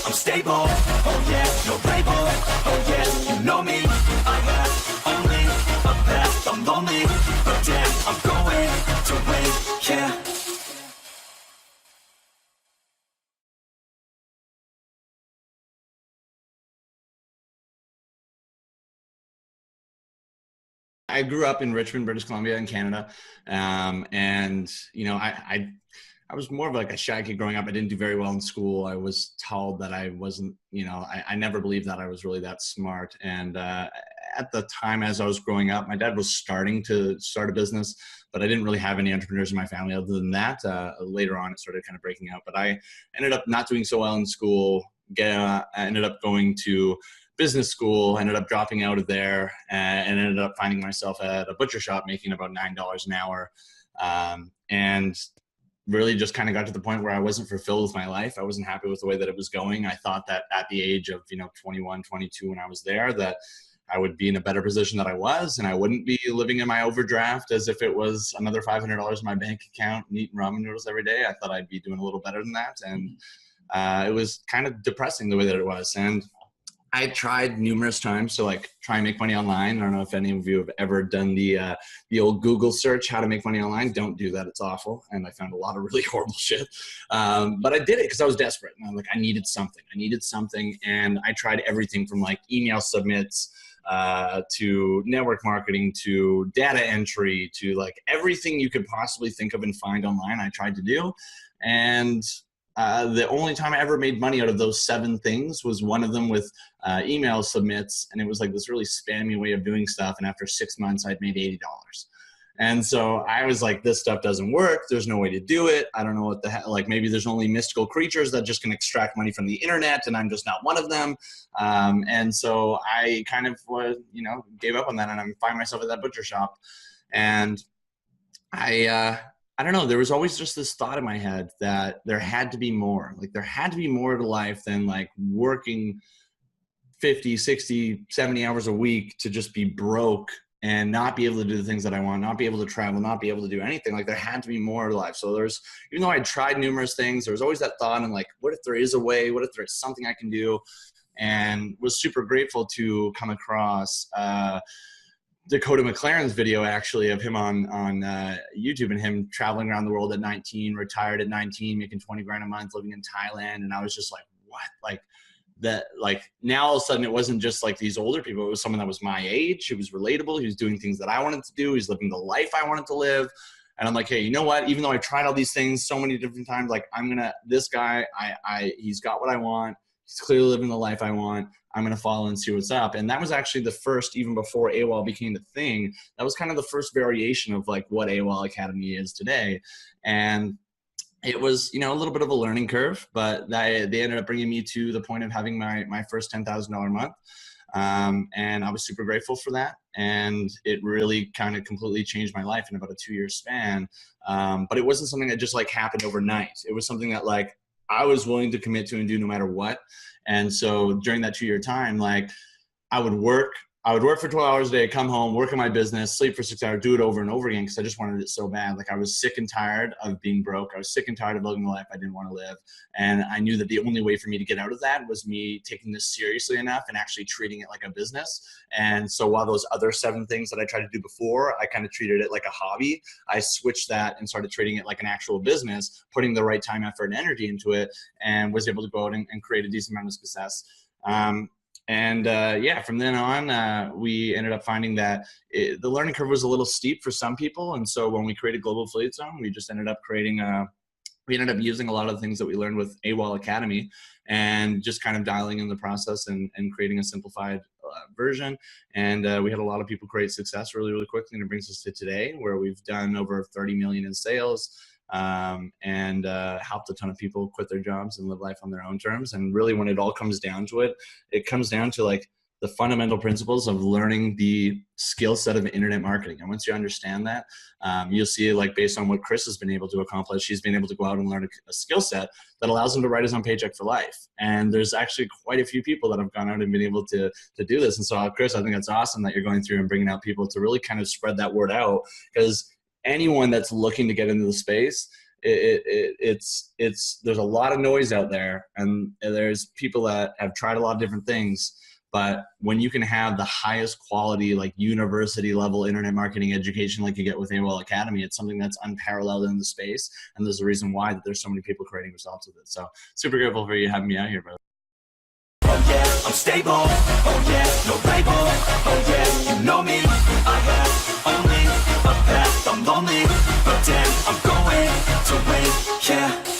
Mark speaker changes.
Speaker 1: I'm stable, oh yeah, no label, oh yeah, you know me. I have only a path, I'm lonely, but damn, I'm going to win, yeah.
Speaker 2: I grew up in Richmond, British Columbia in Canada. And, you know, I was more of like a shy kid growing up. I didn't do very well in school. I was told that I wasn't, you know, I never believed that I was really that smart. And at the time, as I was growing up, my dad was starting to start a business, but I didn't really have any entrepreneurs in my family other than that. Later on, it started kind of breaking out. But I ended up not doing so well in school. I ended up going to business school, ended up dropping out of there, and ended up finding myself at a butcher shop making about $9 an hour. And really just kind of got to the point where I wasn't fulfilled with my life. I wasn't happy with the way that it was going. I thought that at the age of, 21, 22, when I was there, that I would be in a better position than I was, and I wouldn't be living in my overdraft as if it was another $500 in my bank account and eating ramen noodles every day. I thought I'd be doing a little better than that. And it was kind of depressing the way that it was. And I tried numerous times to try and make money online. I don't know if any of you have ever done the old Google search, how to make money online. Don't do that. It's awful. And I found a lot of really horrible shit. But I did it because I was desperate. And I'm like, I needed something. And I tried everything from email submits to network marketing to data entry to everything you could possibly think of and find online. I tried to do. And the only time I ever made money out of those 7 things was one of them with email submits. And it was this really spammy way of doing stuff. And after 6 months, I'd made $80. And so I was like, this stuff doesn't work. There's no way to do it. I don't know what the hell, maybe there's only mystical creatures that just can extract money from the internet, and I'm just not one of them. And so I kind of gave up on that, and I find myself at that butcher shop. And I don't know, there was always just this thought in my head that there had to be more. There had to be more to life than working 50, 60, 70 hours a week to just be broke and not be able to do the things that I want, not be able to travel, not be able to do anything. There had to be more to life. So even though I tried numerous things, there was always that thought, and what if there is a way? What if there's something I can do? And was super grateful to come across Dakota McLaren's video, actually, of him on YouTube, and him traveling around the world at 19, retired at 19, making 20 grand a month, living in Thailand. And I was just like, what? Now all of a sudden it wasn't just these older people. It was someone that was my age. He was relatable. He was doing things that I wanted to do. He's living the life I wanted to live. And I'm like, hey, you know what? Even though I tried all these things so many different times, this guy, he's got what I want. He's clearly living the life I want. I'm going to follow and see what's up. And that was actually the first, even before AWOL became the thing, that was kind of the first variation of what AWOL Academy is today. And it was, a little bit of a learning curve, but they ended up bringing me to the point of having my first $10,000 a month. And I was super grateful for that. And it really kind of completely changed my life in about a 2-year span. But it wasn't something that just happened overnight. It was something that I was willing to commit to and do no matter what. And so during that 2-year time, I would work for 12 hours a day, come home, work in my business, sleep for 6 hours, do it over and over again, because I just wanted it so bad. I was sick and tired of being broke. I was sick and tired of living the life I didn't want to live. And I knew that the only way for me to get out of that was me taking this seriously enough and actually treating it like a business. And so while those other 7 things that I tried to do before, I kind of treated it like a hobby, I switched that and started treating it like an actual business, putting the right time, effort, and energy into it, and was able to go out and create a decent amount of success. From then on, we ended up finding that the learning curve was a little steep for some people. And so when we created Global Affiliate Zone, we just ended up we ended up using a lot of the things that we learned with AWOL Academy, and just kind of dialing in the process and creating a simplified version. And we had a lot of people create success really, really quickly. And it brings us to today, where we've done over 30 million in sales. And helped a ton of people quit their jobs and live life on their own terms. And really, when it all comes down to it, it comes down to the fundamental principles of learning the skill set of internet marketing. And once you understand that, you'll see based on what Chris has been able to accomplish, he's been able to go out and learn a skill set that allows him to write his own paycheck for life. And there's actually quite a few people that have gone out and been able to do this. And so Chris, I think that's awesome that you're going through and bringing out people to really kind of spread that word out, because anyone that's looking to get into the space, it's there's a lot of noise out there, and there's people that have tried a lot of different things. But when you can have the highest quality, like university level internet marketing education, like you get with AOL Academy, it's something that's unparalleled in the space. And there's a reason why that there's so many people creating results with it. So super grateful for you having me out here, brother.
Speaker 1: Oh yeah, I'm stable. Oh yeah, no label. Oh yeah, you know me. I have only a path. I'm lonely, but damn, I'm going to win. Yeah.